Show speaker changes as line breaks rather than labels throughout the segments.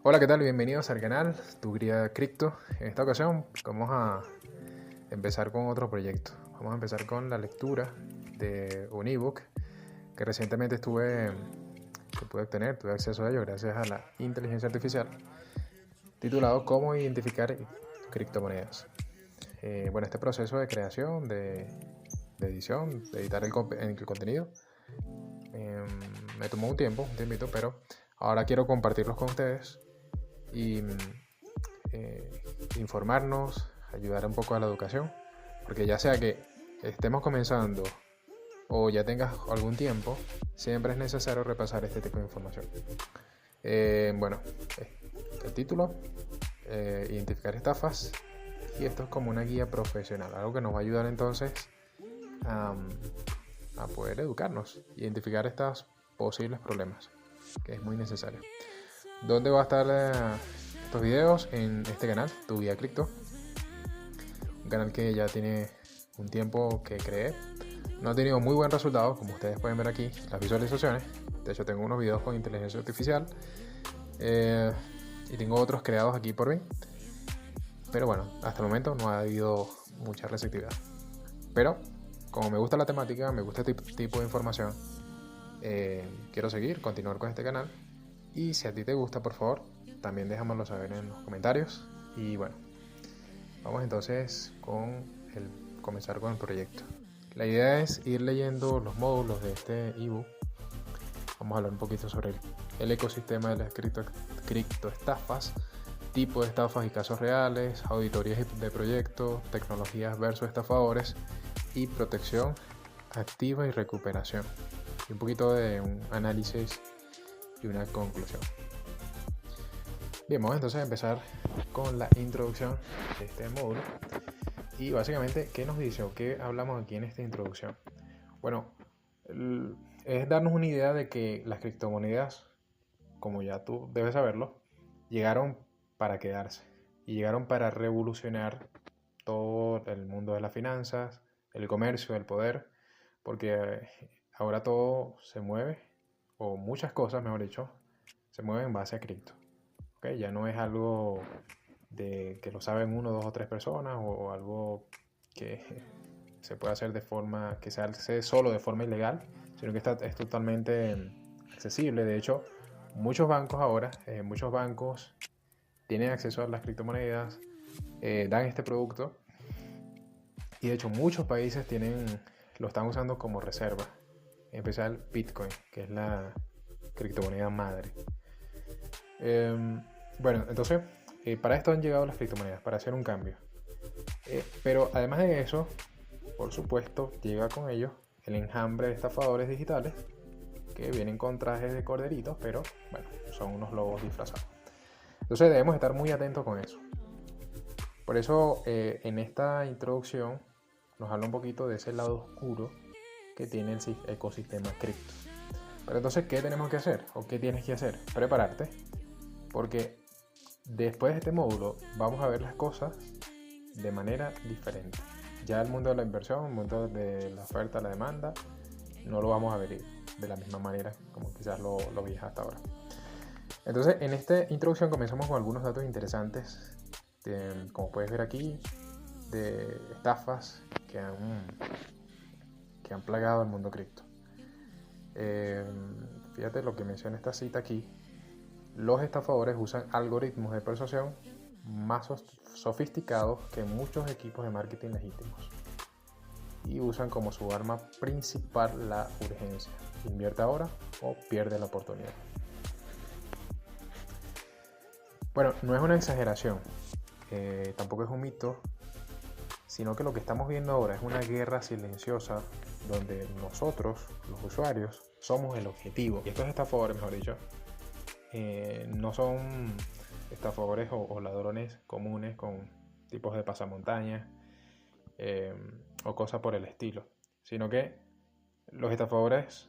Hola, ¿qué tal? Bienvenidos al canal Tu Guía Cripto. En esta ocasión vamos a empezar con otro proyecto. Vamos a empezar con la lectura de un ebook que recientemente tuve acceso a ello gracias a la inteligencia artificial, titulado Cómo identificar criptomonedas. Este proceso de creación, de edición, de editar el contenido, me tomó un tiempito, pero ahora quiero compartirlos con ustedes y informarnos, ayudar un poco a la educación, porque ya sea que estemos comenzando o ya tengas algún tiempo, siempre es necesario repasar este tipo de información. El título, identificar estafas, y esto es como una guía profesional, algo que nos va a ayudar entonces a poder educarnos, identificar estos posibles problemas, que es muy necesario. ¿Dónde va a estar estos videos? En este canal, Tu Guía Cripto, un canal que ya tiene un tiempo que creé. No ha tenido muy buen resultado, como ustedes pueden ver aquí, las visualizaciones. De hecho, tengo unos videos con inteligencia artificial y tengo otros creados aquí por mí. Pero bueno, hasta el momento no ha habido mucha receptividad. Pero como me gusta la temática, me gusta este tipo de información, quiero continuar con este canal. Y si a ti te gusta, por favor, también déjamelo saber en los comentarios. Y bueno, vamos entonces comenzar con el proyecto. La idea es ir leyendo los módulos de este ebook. Vamos a hablar un poquito sobre el ecosistema de las criptoestafas, tipo de estafas y casos reales, auditorías de proyectos, tecnologías versus estafadores y protección activa y recuperación. Y un poquito de un análisis y una conclusión. Bien, vamos entonces a empezar con la introducción de este módulo. Y básicamente, ¿qué nos dice o qué hablamos aquí en esta introducción? Bueno, es darnos una idea de que las criptomonedas, como ya tú debes saberlo, llegaron para quedarse y llegaron para revolucionar todo el mundo de las finanzas, el comercio, el poder, porque ahora todo se mueve, o muchas cosas, mejor dicho, se mueven en base a cripto. ¿Okay? Ya no es algo de que lo saben uno, dos o tres personas, o algo que se puede hacer de forma que se hace solo de forma ilegal, sino que es totalmente accesible. De hecho, muchos bancos tienen acceso a las criptomonedas, dan este producto, y de hecho muchos países lo están usando como reserva, en especial Bitcoin, que es la criptomoneda madre. Entonces, para esto han llegado las criptomonedas, para hacer un cambio. Pero además de eso, por supuesto, llega con ello el enjambre de estafadores digitales que vienen con trajes de corderitos, pero bueno, son unos lobos disfrazados. Entonces debemos estar muy atentos con eso. Por eso en esta introducción nos habla un poquito de ese lado oscuro que tiene el ecosistema cripto. Pero entonces, ¿qué tenemos que hacer? ¿O qué tienes que hacer? Prepararte, porque después de este módulo vamos a ver las cosas de manera diferente. Ya el mundo de la inversión, el mundo de la oferta, la demanda, no lo vamos a ver de la misma manera como quizás lo veías hasta ahora. Entonces, en esta introducción comenzamos con algunos datos interesantes, como puedes ver aquí, de estafas que han plagado el mundo cripto. Fíjate lo que menciona esta cita aquí. Los estafadores usan algoritmos de persuasión más sofisticados que muchos equipos de marketing legítimos y usan como su arma principal la urgencia. Invierte ahora o pierde la oportunidad. Bueno, no es una exageración, tampoco es un mito, sino que lo que estamos viendo ahora es una guerra silenciosa donde nosotros, los usuarios, somos el objetivo. Y estos estafadores, mejor dicho, no son estafadores o ladrones comunes con tipos de pasamontañas o cosas por el estilo, sino que los estafadores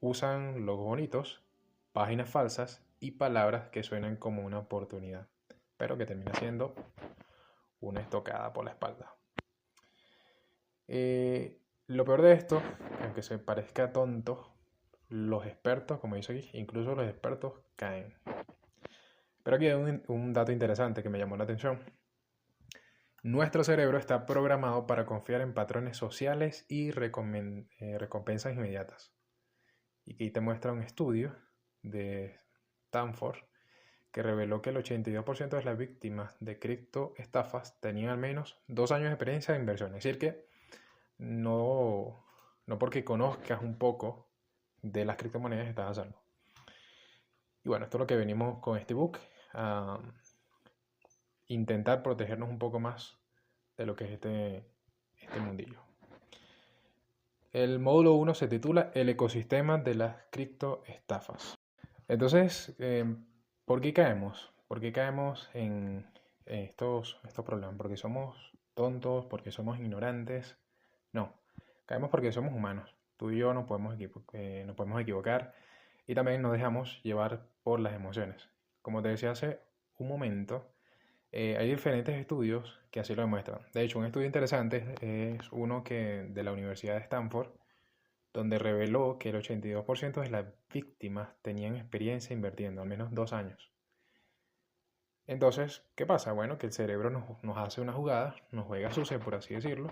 usan logos bonitos, páginas falsas y palabras que suenan como una oportunidad, pero que termina siendo una estocada por la espalda. Lo peor de esto, aunque se parezca tonto, los expertos, como dice aquí, incluso los expertos caen. Pero aquí hay un dato interesante que me llamó la atención. Nuestro cerebro está programado para confiar en patrones sociales y recompensas inmediatas. Y aquí te muestra un estudio de Stanford que reveló que el 82% de las víctimas de criptoestafas tenían al menos 2 años de experiencia de inversión. Es decir, que no porque conozcas un poco de las criptomonedas estás a salvo. Y bueno, esto es lo que venimos con este book, a intentar protegernos un poco más de lo que es este mundillo. El módulo 1 se titula El ecosistema de las criptoestafas. Entonces, ¿por qué caemos? ¿Por qué caemos en estos problemas? ¿Porque somos tontos? ¿Porque somos ignorantes? No, caemos porque somos humanos. Tú y yo nos podemos equivocar y también nos dejamos llevar por las emociones. Como te decía hace un momento, hay diferentes estudios que así lo demuestran. De hecho, un estudio interesante es uno de la Universidad de Stanford, donde reveló que el 82% de las víctimas tenían experiencia invirtiendo, al menos 2 años. Entonces, ¿qué pasa? Bueno, que el cerebro nos hace una jugada, nos juega sucia, por así decirlo,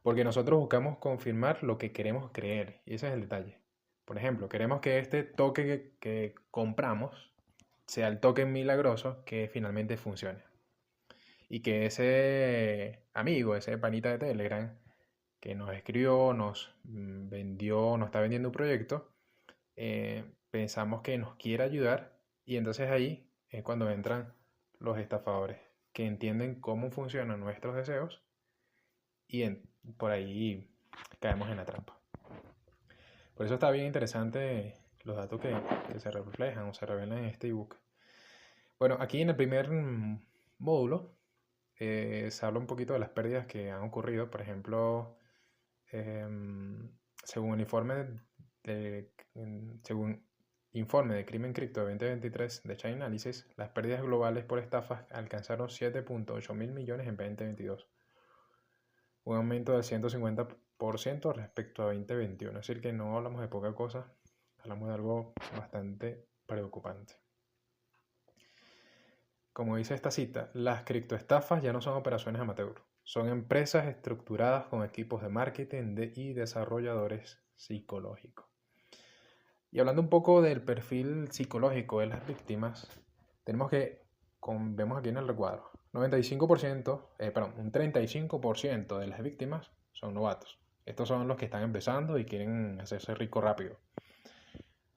porque nosotros buscamos confirmar lo que queremos creer, y ese es el detalle. Por ejemplo, queremos que este toque que compramos sea el toque milagroso que finalmente funcione. Y que ese amigo, ese panita de Telegram, que nos escribió, nos vendió, nos está vendiendo un proyecto, pensamos que nos quiere ayudar y entonces ahí es cuando entran los estafadores que entienden cómo funcionan nuestros deseos y por ahí caemos en la trampa. Por eso está bien interesante los datos que se reflejan o se revelan en este ebook. Bueno, aquí en el primer módulo se habla un poquito de las pérdidas que han ocurrido. Por ejemplo, según el informe de Crimen Cripto 2023 de Chainalysis, las pérdidas globales por estafas alcanzaron 7.8 mil millones en 2022, un aumento del 150% respecto a 2021. Es decir, que no hablamos de poca cosa, hablamos de algo bastante preocupante. Como dice esta cita, las criptoestafas ya no son operaciones amateur, son empresas estructuradas con equipos de marketing y desarrolladores psicológicos. Y hablando un poco del perfil psicológico de las víctimas, vemos aquí en el recuadro, un 35% de las víctimas son novatos. Estos son los que están empezando y quieren hacerse rico rápido.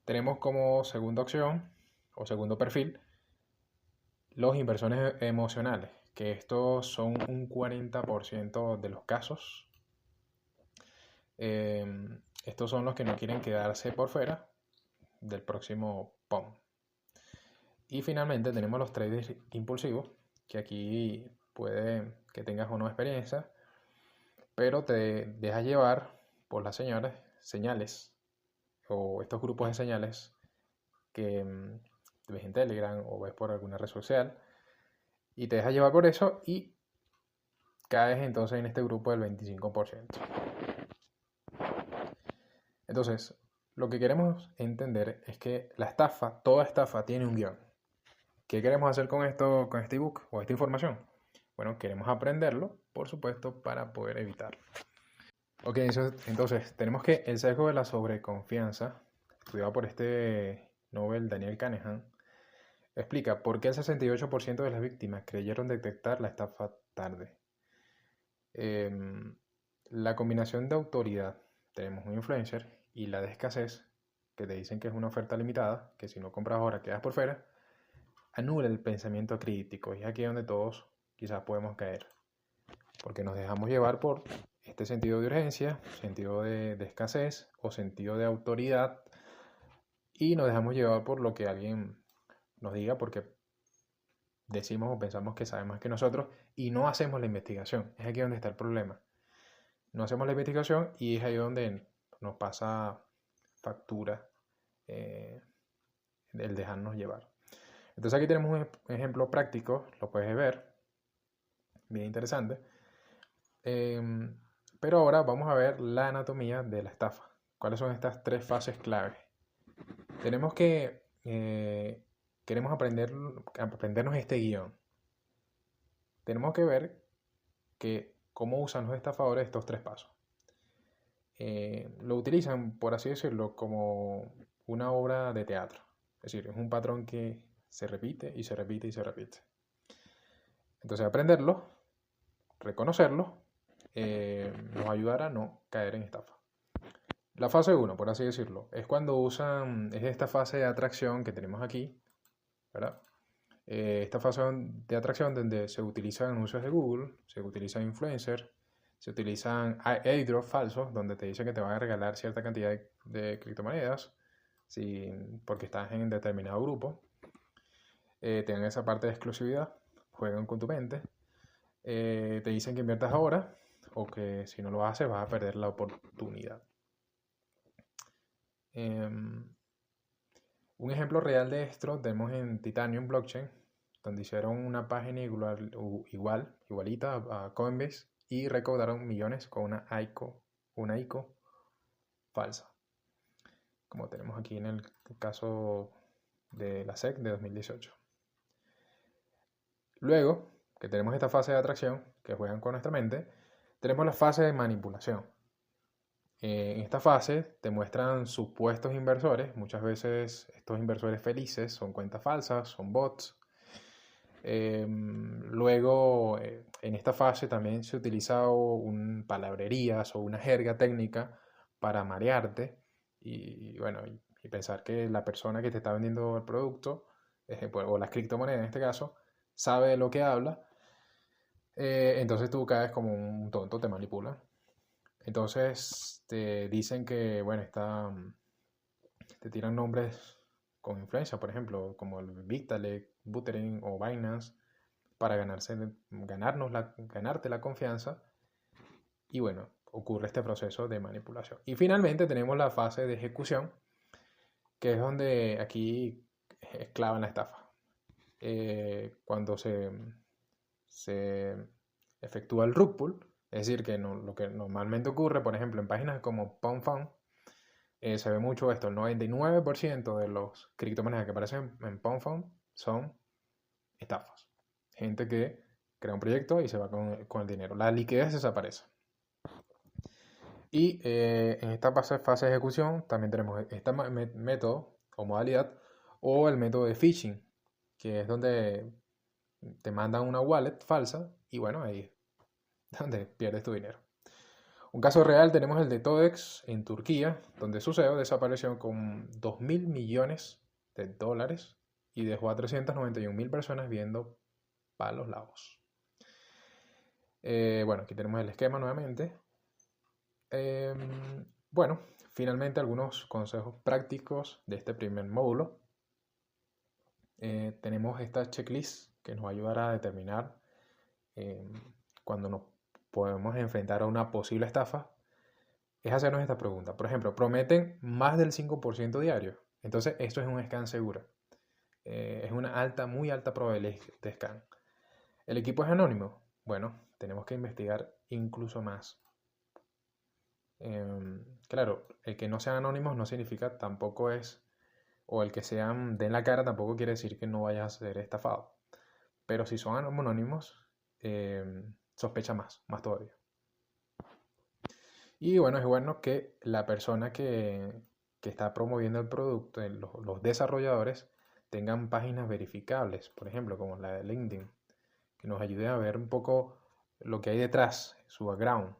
Tenemos como segunda opción o segundo perfil los inversores emocionales, que estos son un 40% de los casos. Estos son los que no quieren quedarse por fuera del próximo POM. Y finalmente tenemos los traders impulsivos, que aquí puede que tengas o no experiencia, pero te dejas llevar por las señales o estos grupos de señales que ves en Telegram o ves por alguna red social y te dejas llevar por eso y caes entonces en este grupo del 25%. Entonces, lo que queremos entender es que toda estafa tiene un guión. ¿Qué queremos hacer con este ebook o esta información? Bueno, queremos aprenderlo, por supuesto, para poder evitarlo. Ok, entonces tenemos que el sesgo de la sobreconfianza, estudiado por este Nobel Daniel Kahneman, explica por qué el 68% de las víctimas creyeron detectar la estafa tarde. La combinación de autoridad, tenemos un influencer, y la de escasez, que te dicen que es una oferta limitada, que si no compras ahora quedas por fuera, anula el pensamiento crítico. Y es aquí donde todos quizás podemos caer, porque nos dejamos llevar por este sentido de urgencia, sentido de escasez o sentido de autoridad, y nos dejamos llevar por lo que alguien nos diga, porque decimos o pensamos que sabe más que nosotros y no hacemos la investigación. Es aquí donde está el problema. No hacemos la investigación y es ahí donde nos pasa factura el dejarnos llevar. Entonces aquí tenemos un ejemplo práctico, lo puedes ver, bien interesante. Pero ahora vamos a ver la anatomía de la estafa. ¿Cuáles son estas 3 fases clave? Tenemos que queremos aprendernos este guión, tenemos que ver cómo usan los estafadores estos 3 pasos. Lo utilizan, por así decirlo, como una obra de teatro. Es decir, es un patrón que se repite y se repite y se repite. Entonces, aprenderlo, reconocerlo, nos ayudará a no caer en estafa. La fase 1, por así decirlo, es cuando usan, es esta fase de atracción que tenemos aquí, ¿verdad? Esta fase de atracción donde se utilizan anuncios de Google, se utilizan influencers, se utilizan airdrop falsos, donde te dicen que te van a regalar cierta cantidad de criptomonedas porque estás en determinado grupo. Tienen esa parte de exclusividad, juegan con tu mente. Te dicen que inviertas ahora o que si no lo haces vas a perder la oportunidad. Un ejemplo real de esto tenemos en Titanium Blockchain, donde hicieron una página igualita a Coinbase y recaudaron millones con una ICO falsa, como tenemos aquí en el caso de la SEC de 2018. Luego que tenemos esta fase de atracción, que juegan con nuestra mente, tenemos la fase de manipulación. En esta fase te muestran supuestos inversores, muchas veces estos inversores felices son cuentas falsas, son bots. Luego, en esta fase también se utiliza palabrerías o una jerga técnica para marearte y pensar que la persona que te está vendiendo el producto, o las criptomonedas en este caso, sabe de lo que habla. Entonces tú caes como un tonto, te manipulan. Entonces te dicen que, te tiran nombres con influencia, por ejemplo, como el Vitalik, Buterin o Binance, para ganarte la confianza. Y bueno, ocurre este proceso de manipulación. Y finalmente tenemos la fase de ejecución, que es donde aquí clavan la estafa. Cuando se efectúa el rug pull, es decir, que lo que normalmente ocurre, por ejemplo, en páginas como PwnFund, se ve mucho esto. El 99% de los criptomonedas que aparecen en PwnFund son estafas. Gente que crea un proyecto y se va con el dinero. La liquidez desaparece. Y en esta fase de ejecución también tenemos este método o modalidad o el método de phishing, que es donde te mandan una wallet falsa y bueno, ahí es donde pierdes tu dinero. Un caso real tenemos el de Todex en Turquía, donde su CEO desapareció con 2.000 millones de dólares y dejó a 391.000 personas viendo palos lados. Aquí tenemos el esquema nuevamente. Finalmente algunos consejos prácticos de este primer módulo. Tenemos esta checklist que nos va a ayudar a determinar cuando nos podemos enfrentar a una posible estafa. Es hacernos esta pregunta. Por ejemplo, prometen más del 5% diario. Entonces, esto es un scam seguro. Es una muy alta probabilidad de scam. ¿El equipo es anónimo? Bueno, tenemos que investigar incluso más. Claro, el que no sean anónimos no significa tampoco o el que sean den la cara tampoco quiere decir que no vayas a ser estafado. Pero si son anónimos, sospecha más todavía. Y bueno, es bueno que la persona que está promoviendo el producto, los desarrolladores, tengan páginas verificables, por ejemplo, como la de LinkedIn, que nos ayude a ver un poco lo que hay detrás, su background.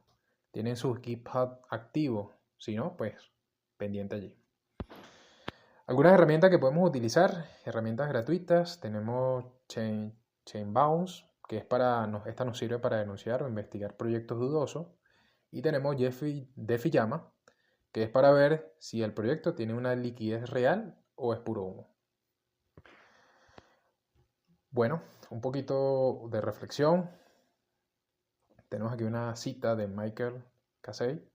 Tienen su GitHub activo, si no, pues pendiente allí. Algunas herramientas que podemos utilizar, herramientas gratuitas, tenemos Chainbounce, que esta nos sirve para denunciar o investigar proyectos dudosos. Y tenemos DeFi-Llama, que es para ver si el proyecto tiene una liquidez real o es puro humo. Bueno, un poquito de reflexión. Tenemos aquí una cita de Michael Casey.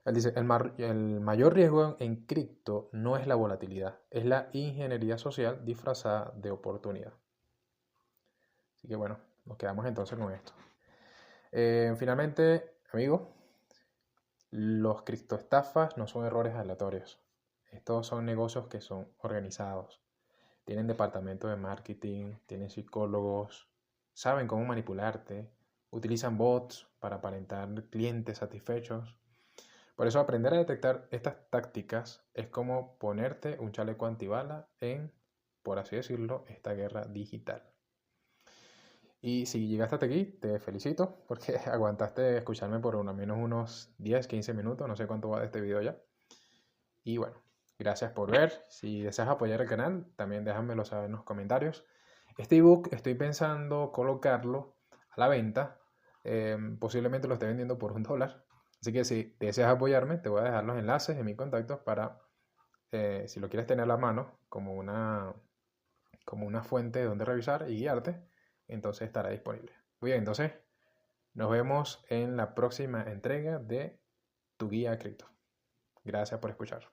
Él dice, el mayor riesgo en cripto no es la volatilidad, es la ingeniería social disfrazada de oportunidad. Así que bueno, nos quedamos entonces con esto. Finalmente, amigos, los criptoestafas no son errores aleatorios. Estos son negocios que son organizados. tienen departamento de marketing, tienen psicólogos, saben cómo manipularte, utilizan bots para aparentar clientes satisfechos. Por eso aprender a detectar estas tácticas es como ponerte un chaleco antibala en, por así decirlo, esta guerra digital. Y si llegaste hasta aquí, te felicito porque aguantaste escucharme por al menos unos 10, 15 minutos, no sé cuánto va de este video ya. Y bueno, gracias por ver. Si deseas apoyar el canal, también déjamelo saber en los comentarios. Este ebook estoy pensando colocarlo a la venta. Posiblemente lo esté vendiendo por $1. Así que si deseas apoyarme, te voy a dejar los enlaces en mis contactos para, si lo quieres tener a la mano, como una fuente donde revisar y guiarte, entonces estará disponible. Muy bien, entonces nos vemos en la próxima entrega de Tu Guía Cripto. Gracias por escuchar.